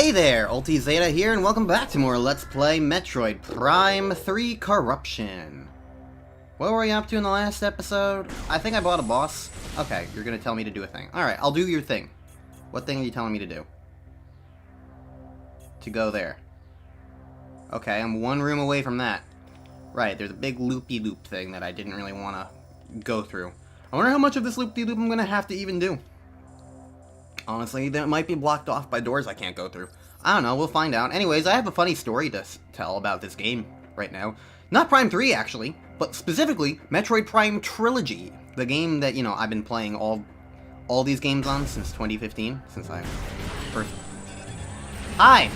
Hey there, Ulti Zeta here, and welcome back to more Let's Play Metroid Prime 3 Corruption. What were we up to in the last episode? I think I bought a boss. Okay, you're gonna tell me to do a thing. Alright, I'll do your thing. What thing are you telling me to do? To go there. Okay, I'm one room away from that. Right, there's a big loopy-loop thing that I didn't really want to go through. I wonder how much of this loopy-loop I'm gonna have to even do. Honestly, that might be blocked off by doors I can't go through. I don't know, we'll find out. Anyways, I have a funny story to tell about this game right now. Not Prime 3, actually, but specifically Metroid Prime Trilogy. The game that, you know, I've been playing all these games on since 2015, since I first... Hi!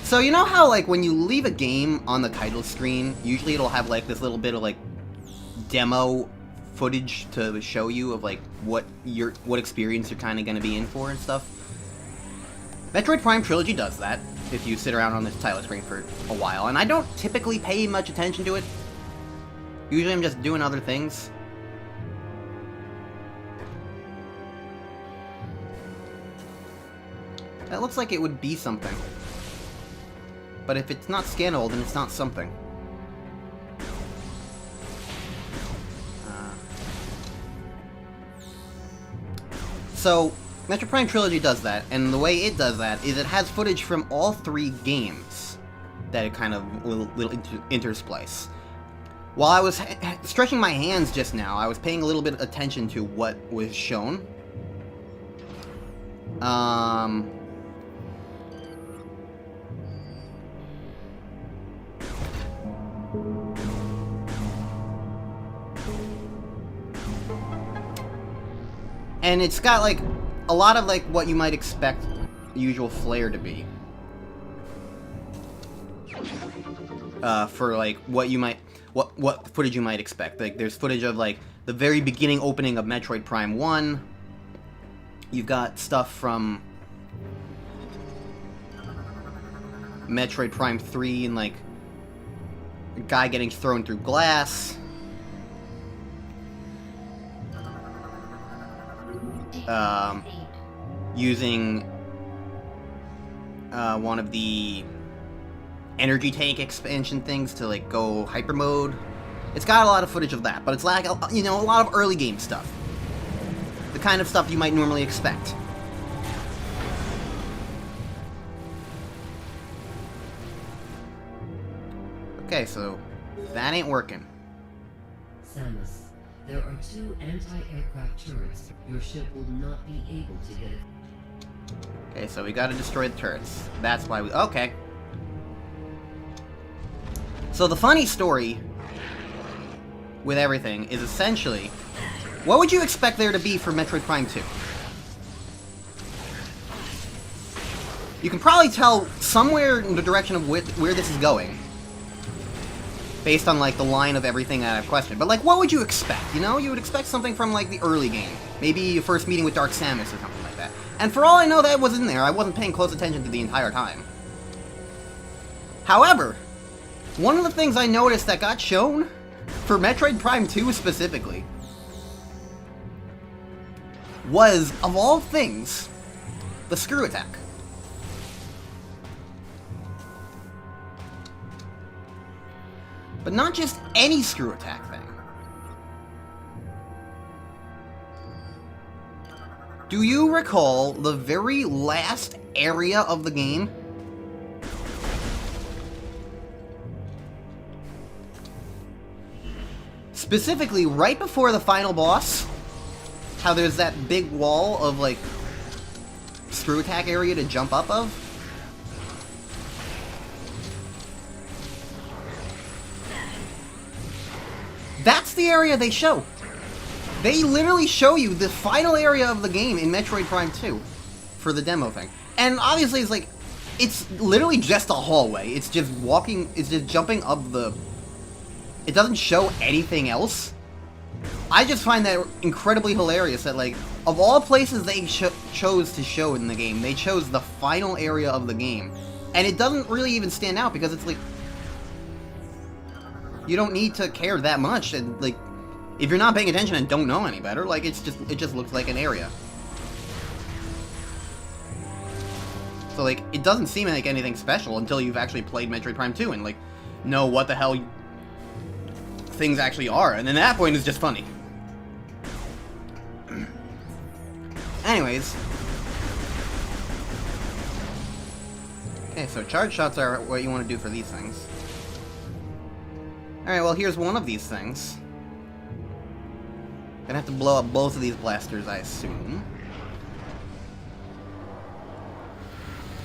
So you know how, like, when you leave a game on the title screen, usually it'll have, like, this little bit of, like, demo footage to show you of like what experience you're kind of going to be in for and stuff. Metroid Prime Trilogy does that if you sit around on this title screen for a while, and I don't typically pay much attention to it. Usually I'm just doing other things. That looks like it would be something. But if it's not scannable, then it's not something. So, Metroid Prime Trilogy does that, and the way it does that is it has footage from all three games that it kind of will intersplice. While I was stretching my hands just now, I was paying a little bit of attention to what was shown. And it's got, like, a lot of, like, what you might expect the usual flair to be. For, like, what you might... What footage you might expect. Like, there's footage of, like, the very beginning opening of Metroid Prime 1. You've got stuff from Metroid Prime 3 and, like, a guy getting thrown through glass. Using one of the energy tank expansion things to like go hyper mode. It's got a lot of footage of that, but it's like, you know, a lot of early game stuff. The kind of stuff you might normally expect. Okay, so that ain't working. Samus, there are 2 anti-aircraft turrets. Your ship will not be able to get it. Okay, so we gotta destroy the turrets. That's why we... Okay. So the funny story with everything is essentially... What would you expect there to be for Metroid Prime 2? You can probably tell somewhere in the direction of where this is going. Based on, like, the line of everything that I've questioned. But, like, what would you expect, you know? You would expect something from, like, the early game. Maybe your first meeting with Dark Samus or something like that. And for all I know, that was in there. I wasn't paying close attention to the entire time. However, one of the things I noticed that got shown, for Metroid Prime 2 specifically, was, of all things, the screw attack. But not just any screw attack thing. Do you recall the very last area of the game? Specifically, right before the final boss, how there's that big wall of, like, screw attack area to jump up of? That's the area they show. They literally show you the final area of the game in Metroid Prime 2 for the demo thing. And obviously it's like, it's literally just a hallway. It's just walking, it's just jumping up the... It doesn't show anything else. I just find that incredibly hilarious that, like, of all places they chose to show in the game, they chose the final area of the game. And it doesn't really even stand out because it's like... You don't need to care that much, and, like, If you're not paying attention and don't know any better, like, it just looks like an area. So, like, it doesn't seem like anything special until you've actually played Metroid Prime 2 and, like, know what the hell things actually are. And then at that point, it's just funny. Anyways. Okay, so charge shots are what you want to do for these things. Alright, well, here's one of these things. Gonna have to blow up both of these blasters, I assume.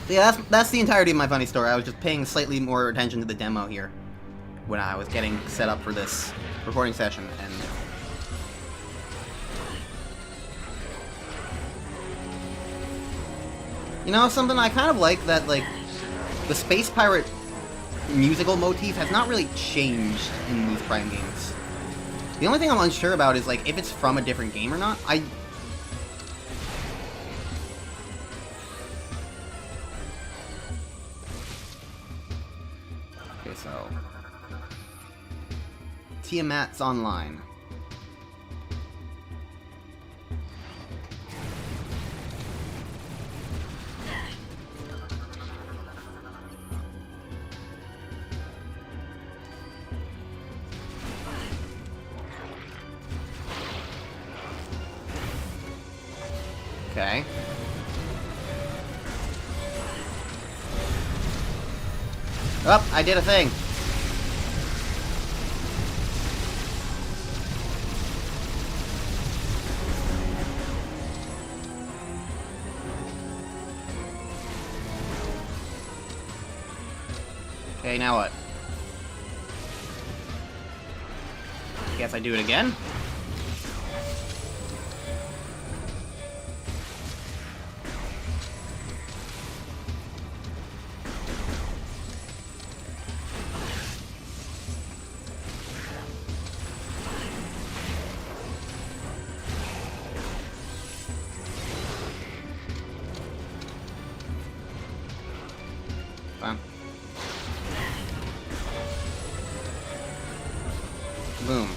So yeah, that's the entirety of my funny story. I was just paying slightly more attention to the demo here when I was getting set up for this recording session, and you know, something I kind of like, that, like, the Space Pirate musical motif has not really changed in these Prime games. The only thing I'm unsure about is, like, if it's from a different game or not. Okay, so Tiamat's online. Okay. Oh, I did a thing. Okay, now what? Guess I do it again? Fine. Boom.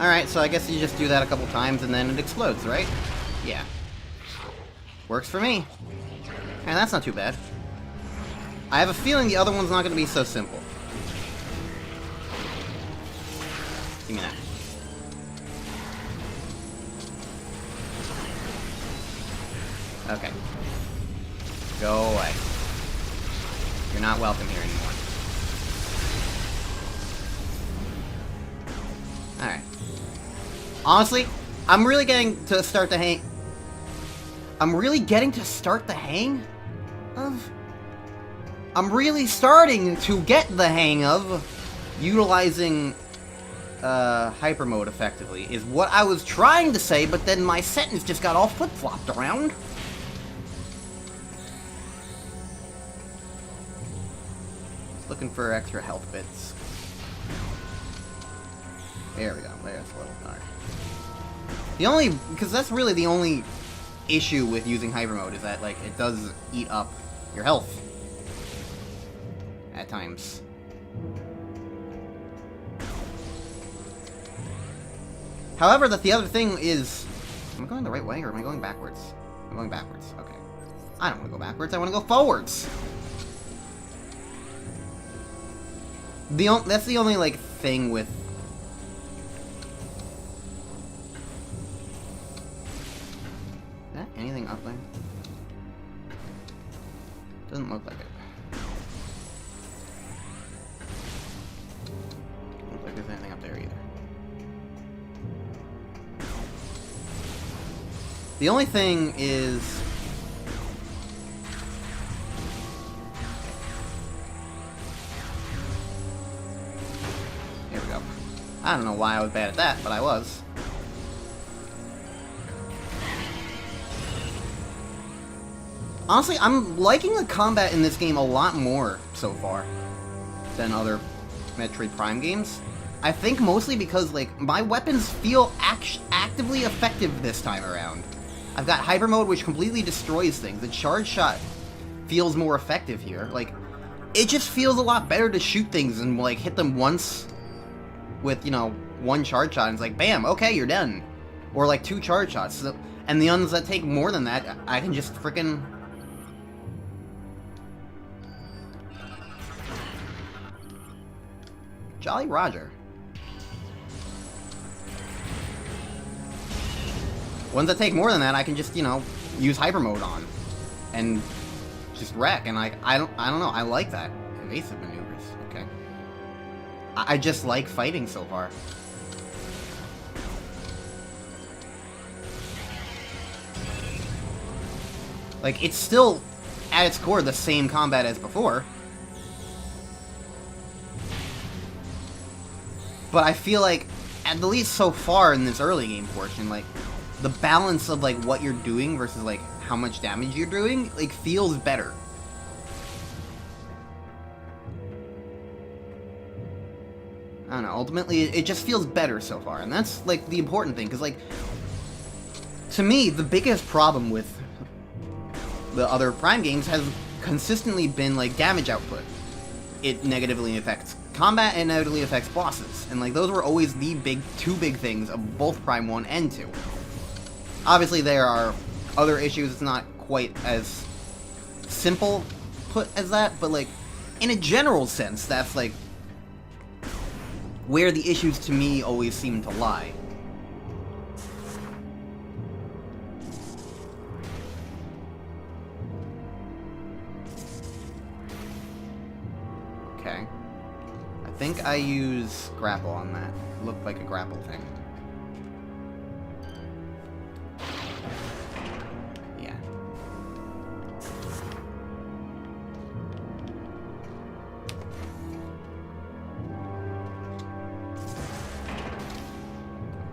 Alright, so I guess you just do that a couple times and then it explodes, right? Yeah. Works for me. And that's not too bad. I have a feeling the other one's not going to be so simple. Give me that. Okay. Go away. You're not welcome here anymore. Alright. Honestly, I'm really getting to start the hang... I'm really starting to get the hang of utilizing hyper mode effectively, is what I was trying to say, but then my sentence just got all flip-flopped around. Just looking for extra health bits. There we go. There's a little dark. Because that's really the only issue with using hyper mode, is that, like, it does eat up your health at times. However, the other thing is, am I going the right way or am I going backwards? I'm going backwards. Okay. I don't want to go backwards. I want to go forwards. That's the only, like, thing with... Is that anything up there? Doesn't look like it. Doesn't look like there's anything up there either. The only thing is... Here we go. I don't know why I was bad at that, but I was. Honestly, I'm liking the combat in this game a lot more so far than other Metroid Prime games. I think mostly because, like, my weapons feel actively effective this time around. I've got Hyper Mode, which completely destroys things. The Charge Shot feels more effective here. Like, it just feels a lot better to shoot things and, like, hit them once with, you know, one charge shot, and it's like, bam, okay, you're done. Or like 2 charge shots. So, and the ones that take more than that, I can just frickin'... Jolly Roger. Ones that take more than that, I can just, you know, use hyper mode on. And just wreck, and I don't know, I like that. Evasive maneuvers, okay. I just like fighting so far. Like, it's still, at its core, the same combat as before. But I feel like, at least so far in this early game portion, like, the balance of, like, what you're doing versus, like, how much damage you're doing, like, feels better. I don't know, ultimately, it just feels better so far, and that's, like, the important thing, because, like, to me, the biggest problem with the other Prime games has consistently been, like, damage output. It negatively affects combat and negatively affects bosses, and, like, those were always the two big things of both Prime 1 and 2. Obviously, there are other issues, it's not quite as simple put as that, but, like, in a general sense, that's, like, where the issues to me always seem to lie. Okay. I think I use grapple on that. It looked like a grapple thing. Yeah.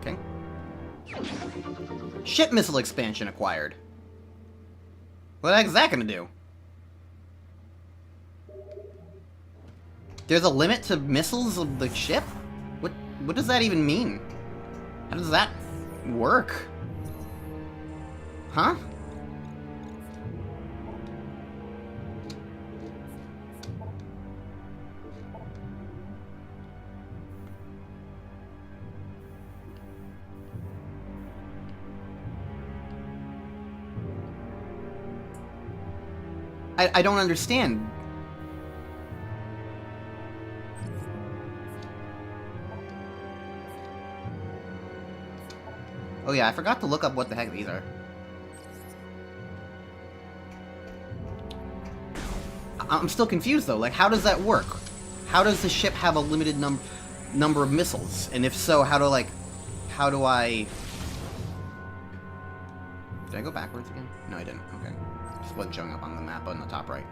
Okay. Ship missile expansion acquired. What the heck is that gonna do? There's a limit to missiles of the ship? What does that even mean? How does that work? Huh? I don't understand. Oh yeah, I forgot to look up what the heck these are. I'm still confused though, like how does that work? How does the ship have a limited number of missiles? And if so, how do I... Did I go backwards again? No, I didn't. Okay. Just wasn't showing up on the map on the top right.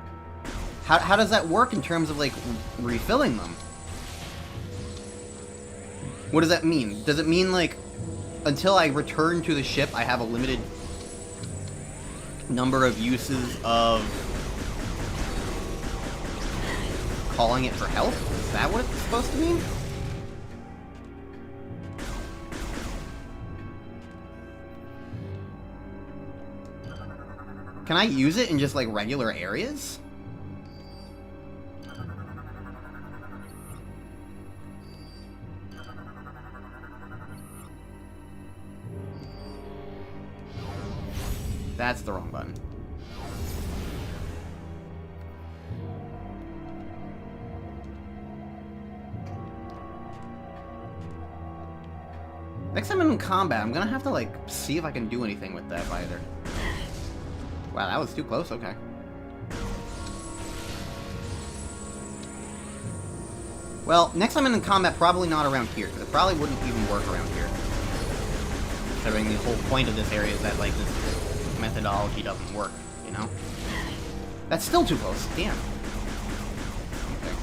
How does that work in terms of, like, refilling them? What does that mean? Does it mean, like, until I return to the ship, I have a limited number of uses of calling it for help? Is that what it's supposed to mean? Can I use it in just, like, regular areas? That's the wrong button. Next time I'm in combat, I'm gonna have to, like, see if I can do anything with that either. Wow, that was too close, okay. Well, next time I'm in combat, probably not around here, because it probably wouldn't even work around here. Considering the whole point of this area is that, like, this methodology doesn't work, you know? That's still too close, damn. Okay.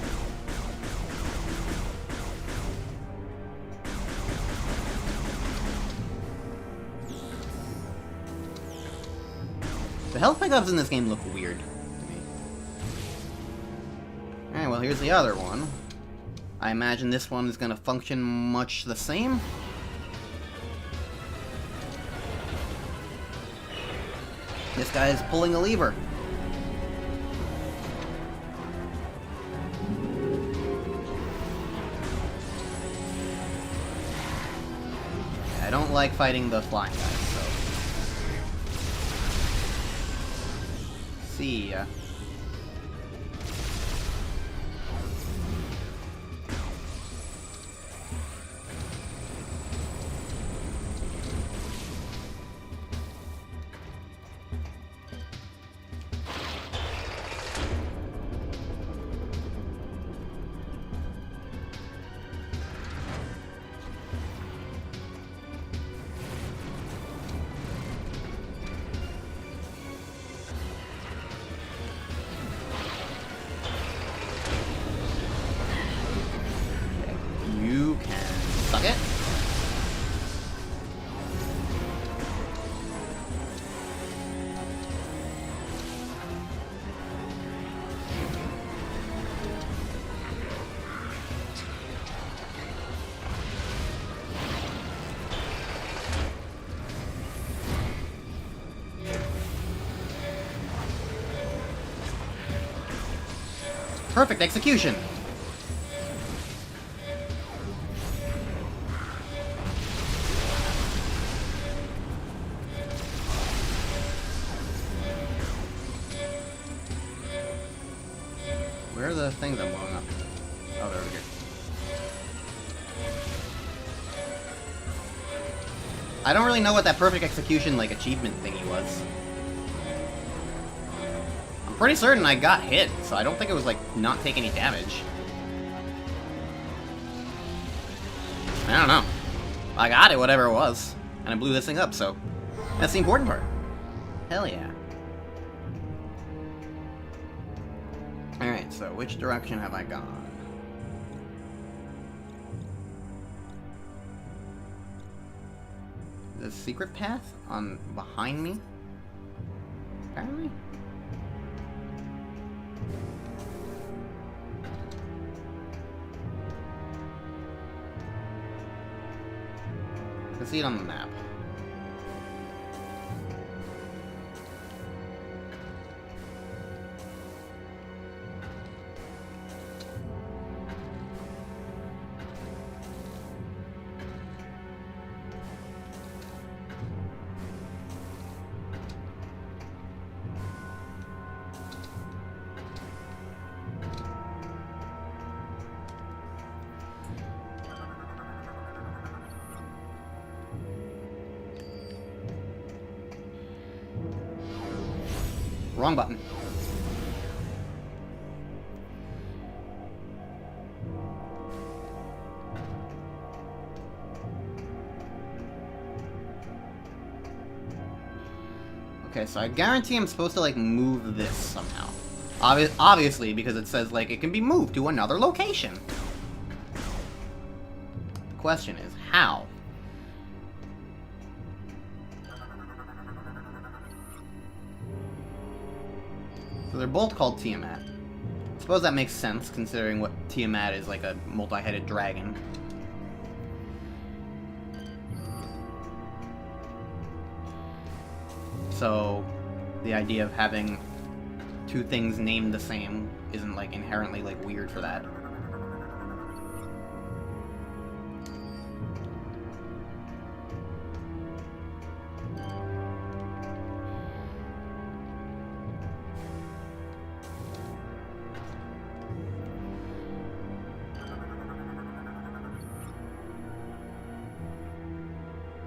The health pickups in this game look weird to me. Alright, well, here's the other one. I imagine this one is going to function much the same. This guy is pulling a lever. I don't like fighting the flying guys, so... See ya. You can suck it. Perfect execution. Where are the things I'm blowing up? Oh, they're over here. I don't really know what that perfect execution, like, achievement thingy was. I'm pretty certain I got hit, so I don't think it was, like, not take any damage. I don't know. I got it, whatever it was. And I blew this thing up, so... That's the important part. Hell yeah. Alright, so which direction have I gone? The secret path on behind me? Apparently? I can see it on the map. Wrong button. Okay, so I guarantee I'm supposed to, like, move this somehow. Obviously, because it says, like, it can be moved to another location. The question is, how? So they're both called Tiamat. I suppose that makes sense, considering what Tiamat is, like a multi-headed dragon. So, the idea of having two things named the same isn't, like, inherently, like, weird for that.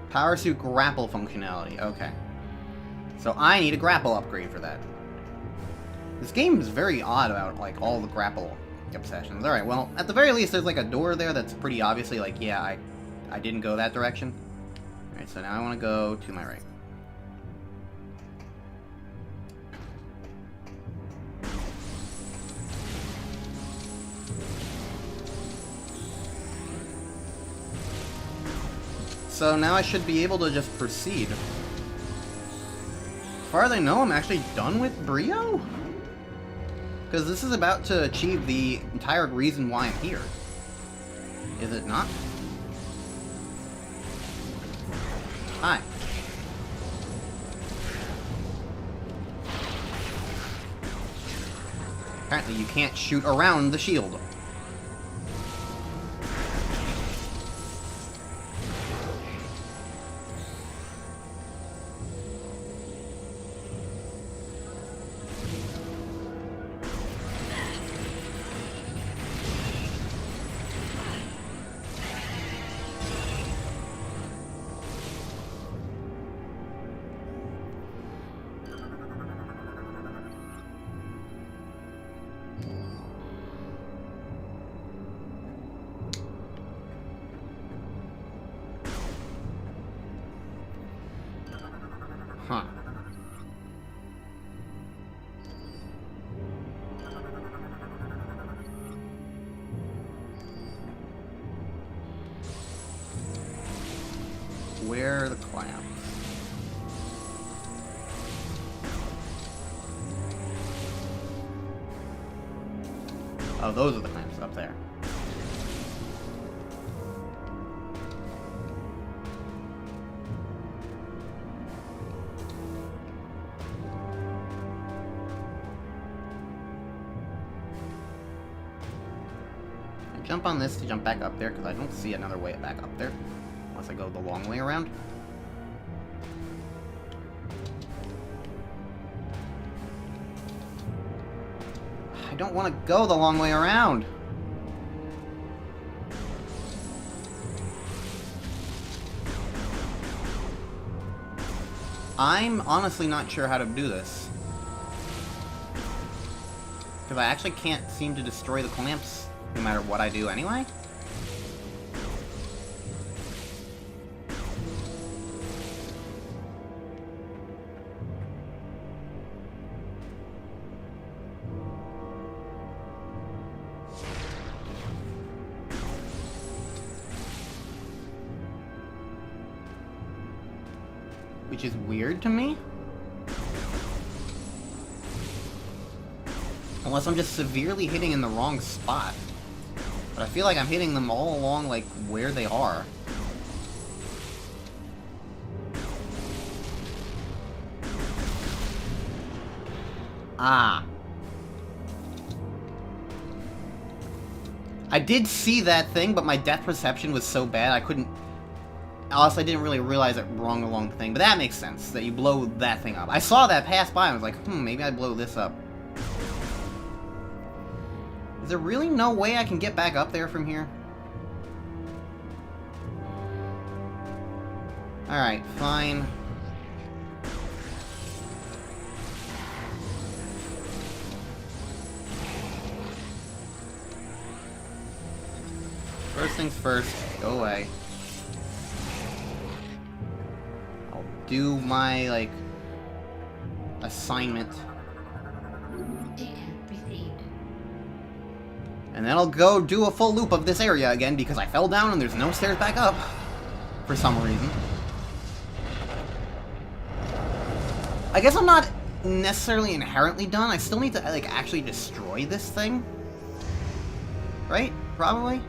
Power suit grapple functionality, okay. So I need a grapple upgrade for that. This game is very odd about, like, all the grapple obsessions. Alright, well, at the very least, there's, like, a door there that's pretty obviously, like, yeah, I didn't go that direction. Alright, so now I want to go to my right. So now I should be able to just proceed. As far as I know, I'm actually done with Brio? Because this is about to achieve the entire reason why I'm here. Is it not? Hi. Apparently you can't shoot around the shield. Huh. Where are the clamps? Oh, those are the clamps up there. I jump on this to jump back up there because I don't see another way back up there unless I go the long way around. I don't want to go the long way around. I'm honestly not sure how to do this. Because I actually can't seem to destroy the clamps no matter what I do anyway. Which is weird to me. Unless I'm just severely hitting in the wrong spot. But I feel like I'm hitting them all along, like, where they are. Ah. I did see that thing, but my depth perception was so bad I couldn't... Also, I didn't really realize it wrong along the thing, but that makes sense, that you blow that thing up. I saw that pass by and I was like, maybe I blow this up. Is there really no way I can get back up there from here? Alright, fine. First things first, go away. I'll do my, like, assignment. And then I'll go do a full loop of this area again because I fell down and there's no stairs back up. For some reason. I guess I'm not necessarily inherently done. I still need to, like, actually destroy this thing. Right? Probably?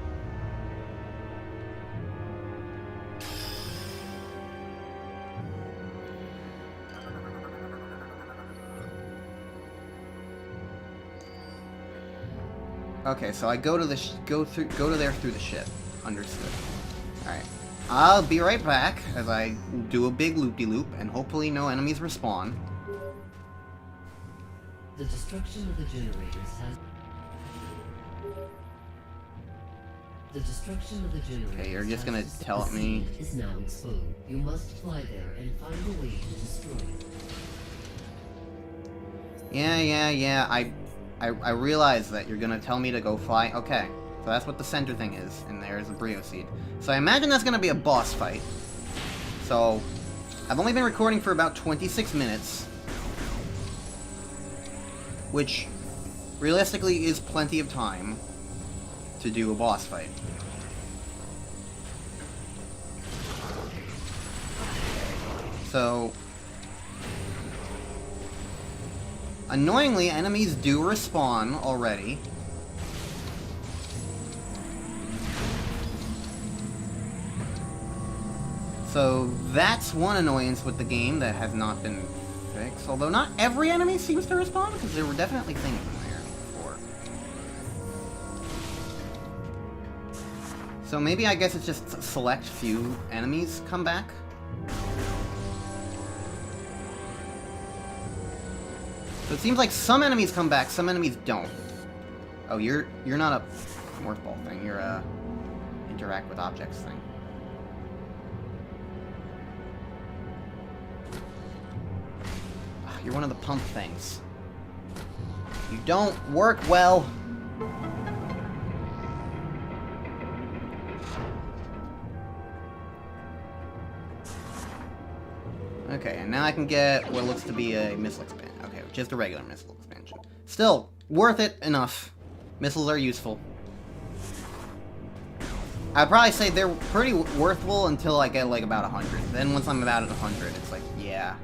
Okay, so I go to the go to there through the ship. Understood. All right, I'll be right back as I do a big loopy-loop, and hopefully no enemies respawn. The destruction of the generators has. The destruction of the generators. Okay, you're just gonna tell me. Is now exposed. You must fly there and find a way to destroy it. Yeah. I realize that you're gonna tell me to go fly. Okay, so that's what the center thing is, and there's a Brio Seed. So I imagine that's gonna be a boss fight. So, I've only been recording for about 26 minutes. Which, realistically, is plenty of time to do a boss fight. So... annoyingly, enemies do respawn already. So that's one annoyance with the game that has not been fixed. Although not every enemy seems to respawn, because there were definitely things in there before. So maybe I guess it's just select few enemies come back. So it seems like some enemies come back, some enemies don't. Oh, you're not a morph ball thing. You're a interact with objects thing. You're one of the pump things. You don't work well. Okay, and now I can get what looks to be a missile expansion. Okay, just a regular missile expansion. Still, worth it enough. Missiles are useful. I'd probably say they're pretty worthwhile until I get, like, about 100. Then once I'm about at 100, it's like, yeah.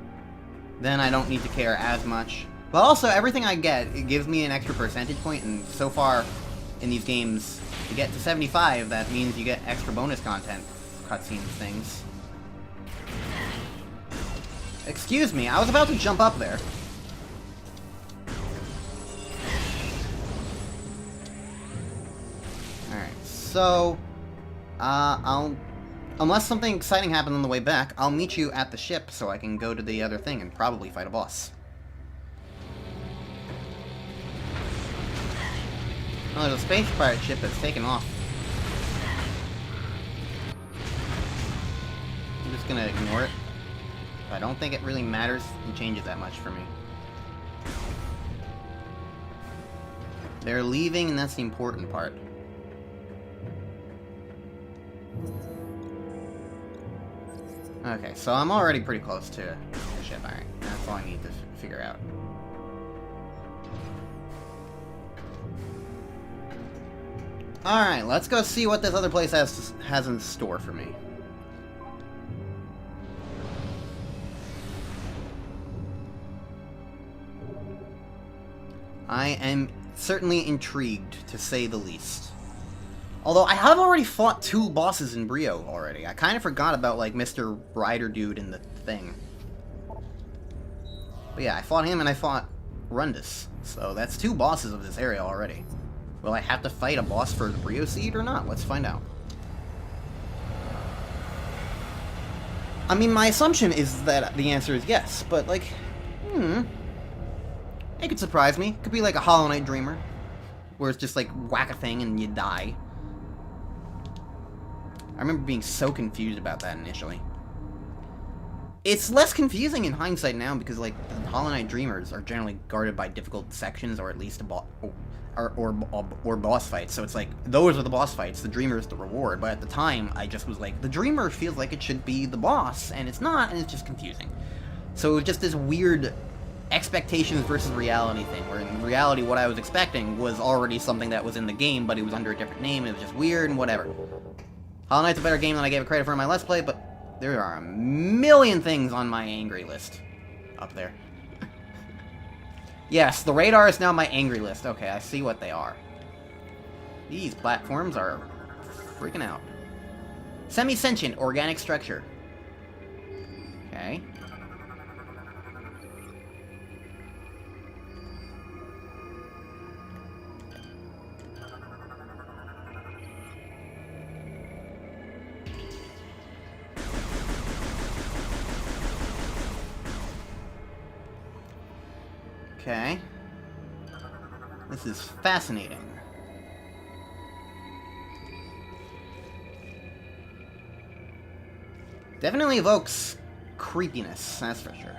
Then I don't need to care as much. But also, everything I get, it gives me an extra percentage point, and so far in these games, to get to 75, that means you get extra bonus content, cutscenes, things. Excuse me, I was about to jump up there. Alright, so... unless something exciting happens on the way back, I'll meet you at the ship so I can go to the other thing and probably fight a boss. Oh, there's a space pirate ship that's taken off. I'm just gonna ignore it. I don't think it really matters and changes that much for me. They're leaving, and that's the important part. Okay, so I'm already pretty close to the ship. Alright, that's all I need to figure out. Alright, let's go see what this other place has in store for me. I am certainly intrigued, to say the least. Although, I have already fought 2 bosses in Brio already. I kind of forgot about, like, Mr. Rider Dude in the thing. But yeah, I fought him and I fought Rundus. So that's 2 bosses of this area already. Will I have to fight a boss for the Brio Seed or not? Let's find out. I mean, my assumption is that the answer is yes, but, like, it could surprise me. It could be like a Hollow Knight Dreamer, where it's just like whack a thing and you die. I remember being so confused about that initially. It's less confusing in hindsight now because, like, the Hollow Knight Dreamers are generally guarded by difficult sections, or at least or boss fights. So it's like, those are the boss fights, the Dreamer's the reward. But at the time, I just was like, the Dreamer feels like it should be the boss, and it's not, and it's just confusing. So it was just this weird expectations versus reality thing, where in reality what I was expecting was already something that was in the game, but it was under a different name, and it was just weird and whatever. Hollow Knight's a better game than I gave it credit for in my Let's Play, but there are a million things on my angry list up there. Yes, the radar is now my angry list. Okay, I see what they are. These platforms are freaking out. Semi-sentient organic structure. Okay. Okay. This is fascinating. Definitely evokes creepiness, that's for sure.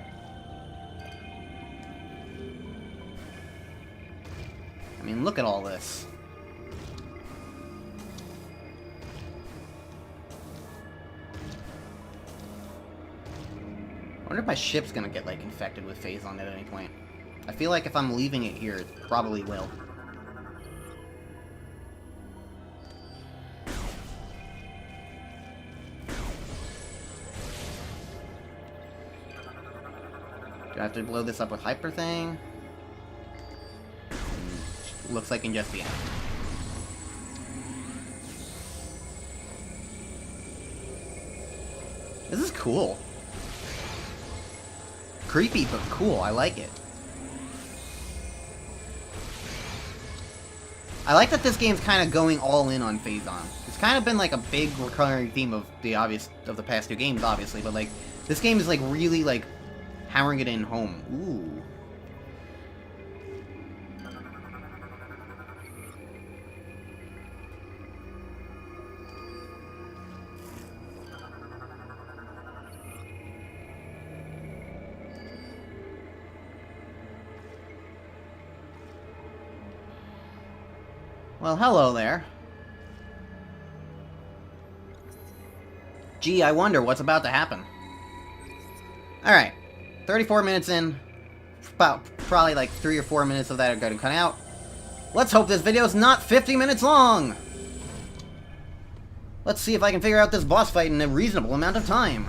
I mean, look at all this. I wonder if my ship's gonna get, like, infected with Phazon at any point. I feel like if I'm leaving it here, it probably will. Do I have to blow this up with Hyper Thing? Looks like it can just be. This is cool. Creepy, but cool. I like it. I like that this game's kind of going all in on Phazon. It's kind of been like a big recurring theme of the past 2 games, obviously, but like this game is like really like hammering it in home. Ooh. Well, hello there. Gee, I wonder what's about to happen. Alright. 34 minutes in. About probably like 3 or 4 minutes of that are going to cut out. Let's hope this video is not 50 minutes long! Let's see if I can figure out this boss fight in a reasonable amount of time.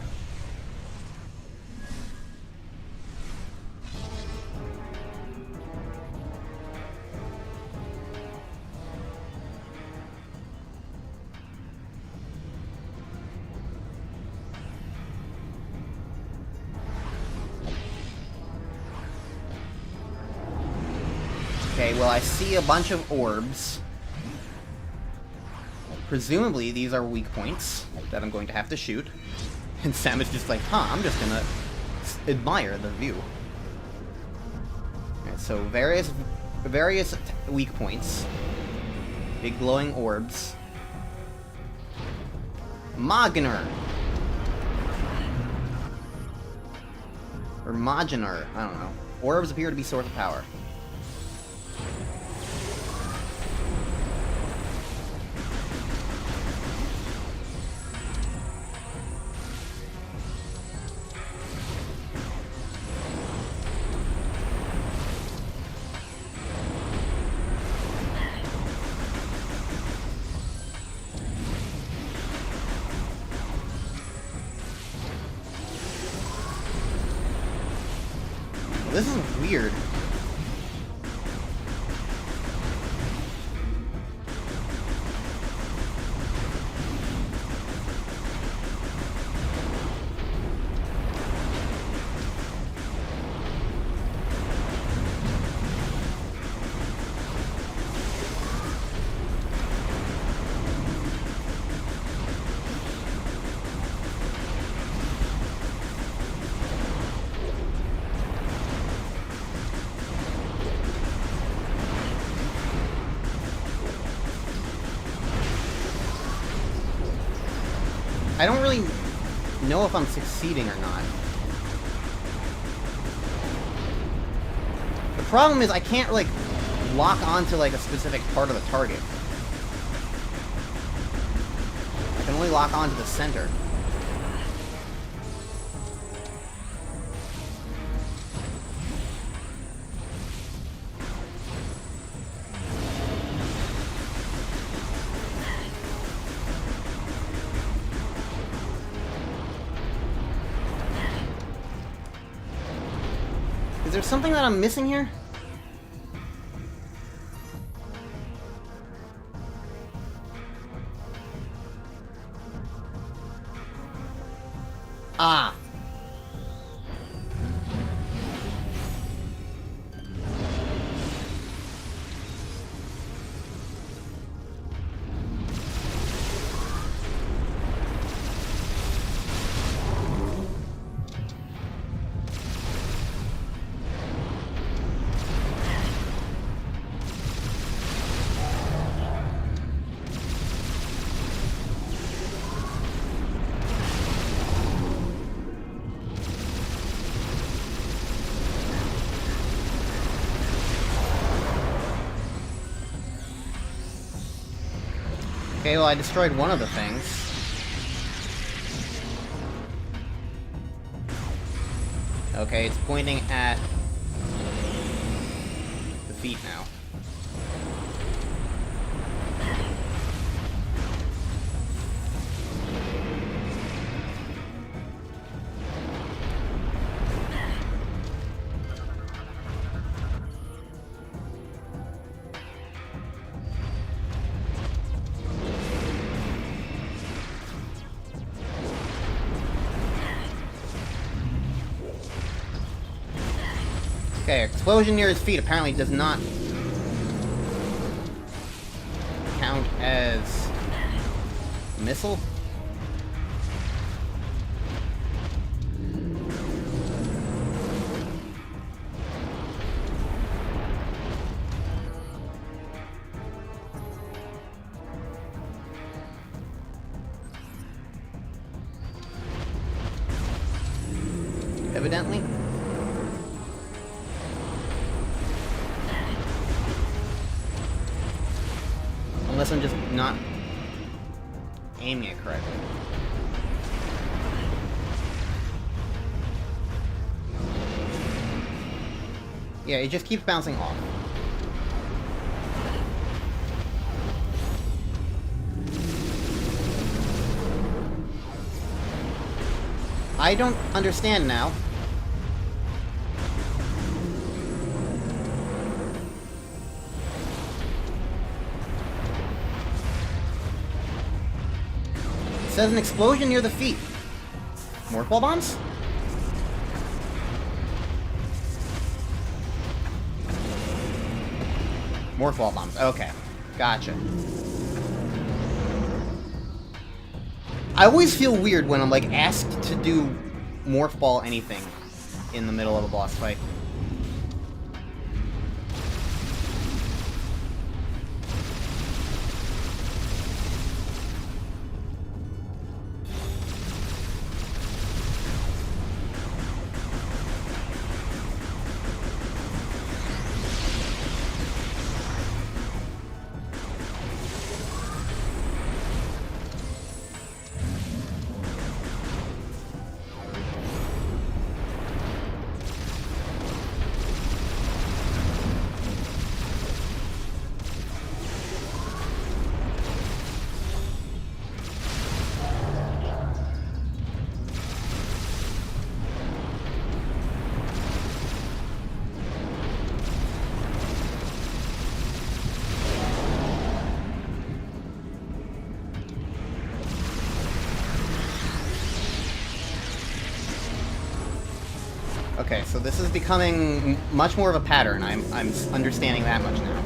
Okay, well I see a bunch of orbs. Presumably these are weak points that I'm going to have to shoot. And Sam is just like, huh, I'm just gonna admire the view. Alright, so various weak points. Big glowing orbs. Mogenar. Or Mogenar, I don't know. Orbs appear to be source of power. This is weird. I don't really know if I'm succeeding or not. The problem is I can't, like, lock onto, like, a specific part of the target. I can only lock onto the center. Is there something that I'm missing here? Ah! Okay, well I destroyed one of the things. Okay, it's pointing at the feet now. Okay, explosion near his feet apparently does not count as missile. Evidently. Unless I'm just not aiming it correctly. Yeah, it just keeps bouncing off. I don't understand now. It says an explosion near the feet. More ball bombs? More fall bombs. Okay. Gotcha. I always feel weird when I'm, like, asked to do morph ball anything in the middle of a boss fight. Okay, so this is becoming much more of a pattern. I'm understanding that much now.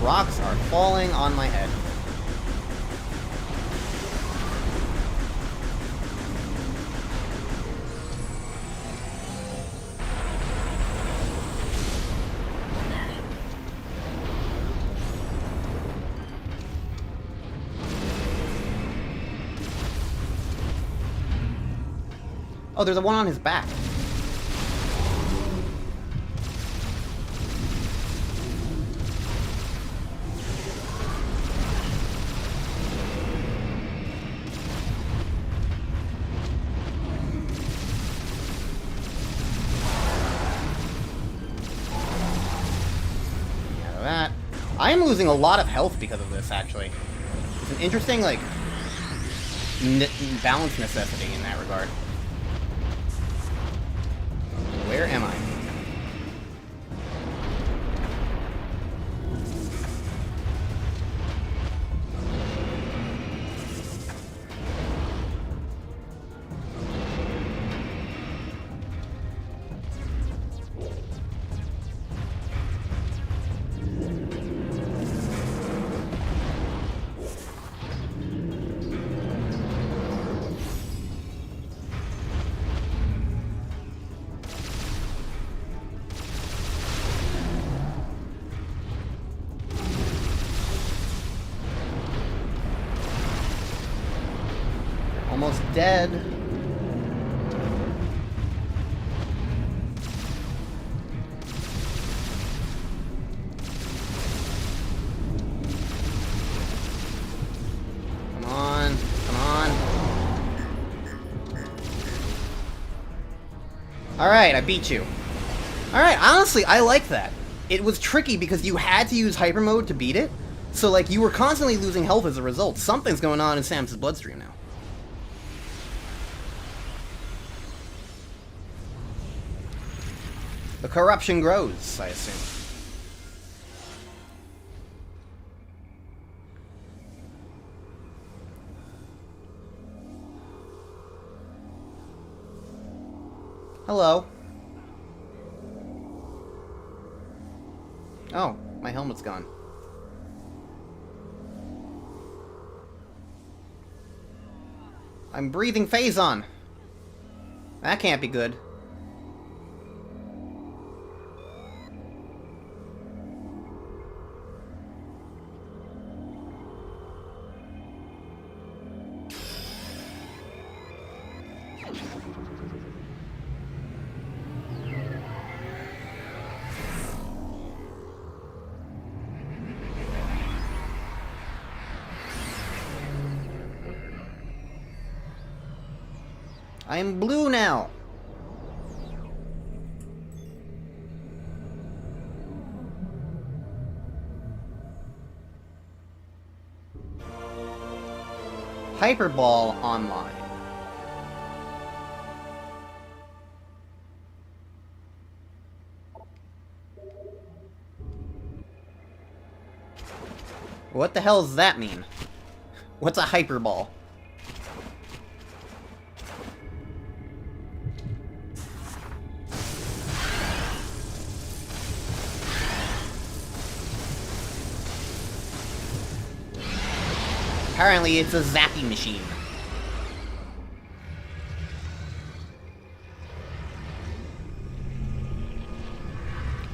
Rocks are falling on my head. Oh, there's a one on his back. That. I am losing a lot of health because of this, actually. It's an interesting, like, balance necessity in that regard. Where am I? Almost dead. Come on, come on. Alright, I beat you. Alright, honestly, I like that. It was tricky because you had to use hyper mode to beat it, so like you were constantly losing health as a result. Something's going on in Samus's bloodstream now. The corruption grows, I assume. Hello. Oh, my helmet's gone. I'm breathing Phazon. That can't be good. I am blue now! Hyperball Online. What the hell does that mean? What's a hyperball? Apparently it's a zapping machine.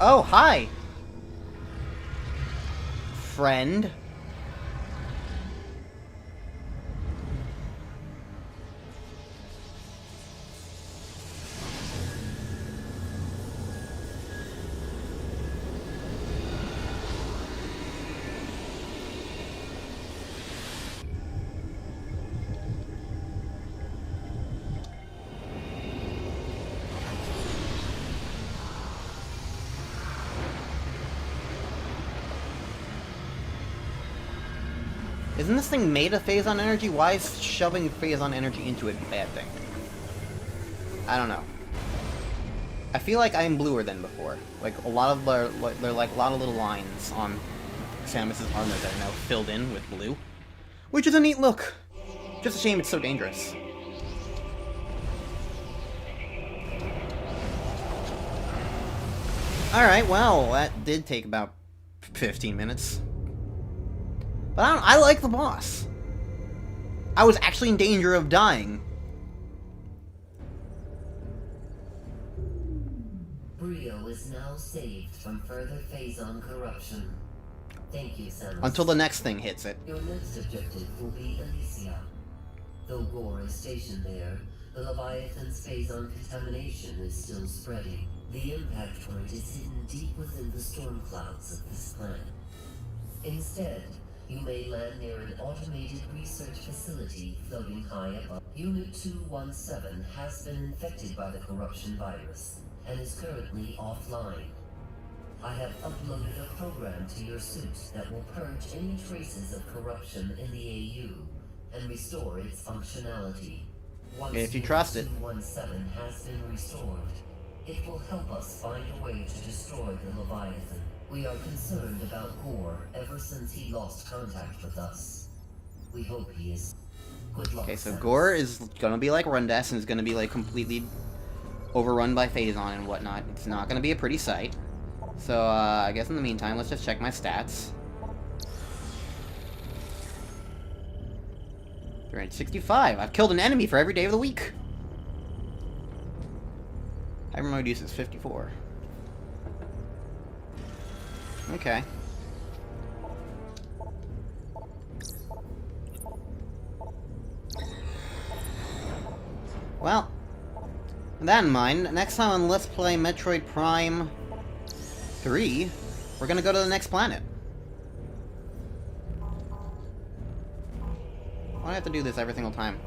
Oh, hi! Friend. Isn't this thing made of phazon energy? Why is shoving phazon energy into it a bad thing? I don't know. I feel like I'm bluer than before. Like a lot of there are like a lot of little lines on Samus's armor that are now filled in with blue, which is a neat look. Just a shame it's so dangerous. Alright, well, that did take about 15 minutes. But I like the boss. I was actually in danger of dying. Brio is now saved from further phazon corruption. Thank you, Samus. Until the next thing hits it. Your next objective will be Elysia. Though Gore is stationed there, the Leviathan's phazon contamination is still spreading. The impact point is hidden deep within the storm clouds of this planet. Instead, you may land near an automated research facility floating high above. Unit 217 has been infected by the corruption virus and is currently offline. I have uploaded a program to your suit that will purge any traces of corruption in the AU and restore its functionality. Once If you trust it. 217 has been restored, it will help us find a way to destroy the Leviathan. We are concerned about Gore ever since he lost contact with us. We hope he is. Good luck. Okay, so Samus. Gore is gonna be like Rundas and is gonna be like completely overrun by phazon and whatnot. It's not gonna be a pretty sight. So I guess in the meantime, let's just check my stats. 365. I've killed an enemy for every day of the week. Hyper mode use is 54. Okay. Well, with that in mind, next time on Let's Play Metroid Prime 3, we're gonna go to the next planet. Why do I have to do this every single time?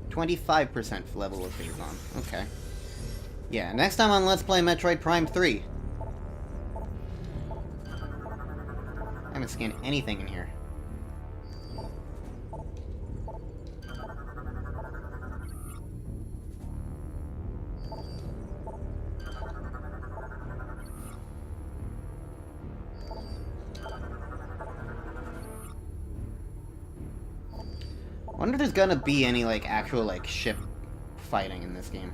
%25% level of phazon. Okay. Yeah, next time on Let's Play Metroid Prime 3. I haven't scanned anything in here. I wonder if there's gonna be any, like, actual, like, ship fighting in this game.